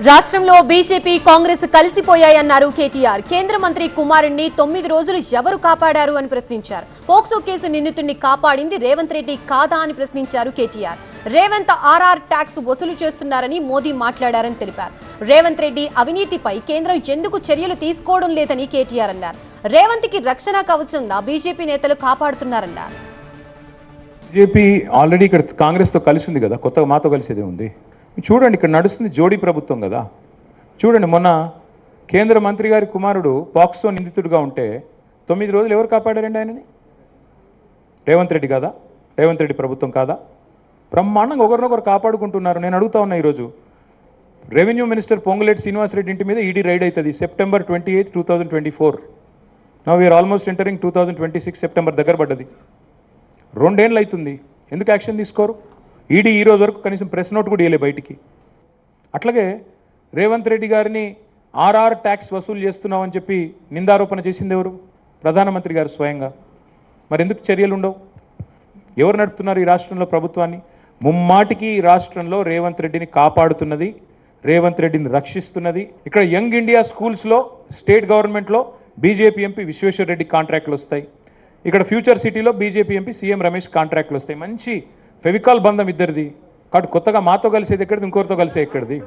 రాష్ట్రంలో బీజేపీ కాంగ్రెస్ కలిసిపోయాయన్నారు కేటీఆర్. కేంద్ర మంత్రి కుమారుణ్ణి 9 రోజులు ఎవరు కాపాడారు అని ప్రశ్నించారు. పోక్సో కేసు నిందితుడిని కాపాడింది రేవంత్ రెడ్డి కాదా అని ప్రశ్నించారు కేటీఆర్. రేవంత్ ఆర్ఆర్ ట్యాక్స్ వసూలు చేస్తున్నారని మోదీ మాట్లాడారని తెలిపారు. రేవంత్ రెడ్డి అవినీతిపై కేంద్రం ఎందుకు చర్యలు తీసుకోవడం లేదని కేటీఆర్ అన్నారు. రేవంత్ కి రక్షణ కవచంలా బీజేపీ నేతలు కాపాడుతున్నారన్నారు. బీజేపీ ఆల్రెడీ ఇక్కడ కాంగ్రెస్తో కలిసి ఉంది కదా, కొత్తగా మాతో కలిసేదే ఉంది. చూడండి, ఇక్కడ నడుస్తుంది జోడీ ప్రభుత్వం కదా. చూడండి, మొన్న కేంద్ర మంత్రి గారి కుమారుడు పాక్సో నిందితుడిగా ఉంటే 9 రోజులు ఎవరు కాపాడారండి ఆయనని? రేవంత్ రెడ్డి కాదా? రేవంత్ రెడ్డి ప్రభుత్వం కాదా? బ్రహ్మాండంగా ఒకరినొకరు కాపాడుకుంటున్నారు. నేను అడుగుతా ఉన్నా, ఈరోజు రెవెన్యూ మినిస్టర్ పొంగులేటి శ్రీనివాసరెడ్డి ఇంటి మీద ఈడీ రైడ్ అవుతుంది September 28, 2024. Now we're almost entering 2026. September దగ్గర పడ్డది. 2 ఏళ్ళు అవుతుంది. ఎందుకు యాక్షన్ తీసుకోరు? ఈడీ ఈ రోజు వరకు కనీసం ప్రెస్ నోట్ కూడా ఇవ్వలే బయటికి. అట్లాగే రేవంత్ రెడ్డి గారిని ఆర్ఆర్ ట్యాక్స్ వసూలు చేస్తున్నామని చెప్పి నిందారోపణ చేసింది ఎవరు? ప్రధానమంత్రి గారు స్వయంగా. మరి ఎందుకు చర్యలు ఉండవు? ఎవరు నడుపుతున్నారు ఈ రాష్ట్రంలో ప్రభుత్వాన్ని? ముమ్మాటికి ఈ రాష్ట్రంలో రేవంత్ రెడ్డిని కాపాడుతున్నది, రేవంత్ రెడ్డిని రక్షిస్తున్నది. ఇక్కడ యంగ్ ఇండియా స్కూల్స్లో స్టేట్ గవర్నమెంట్లో బీజేపీ ఎంపీ విశ్వేశ్వర్ రెడ్డి కాంట్రాక్ట్లు వస్తాయి. ఇక్కడ ఫ్యూచర్ సిటీలో బీజేపీ ఎంపీ సీఎం రమేష్ కాంట్రాక్ట్లు వస్తాయి. మంచి ఫెవికాల్ బంధం ఇద్దరిది. కాబట్టి కొత్తగా మాతో కలిసేది ఎక్కడిది, ఇంకోరితో కలిసే ఎక్కడిది?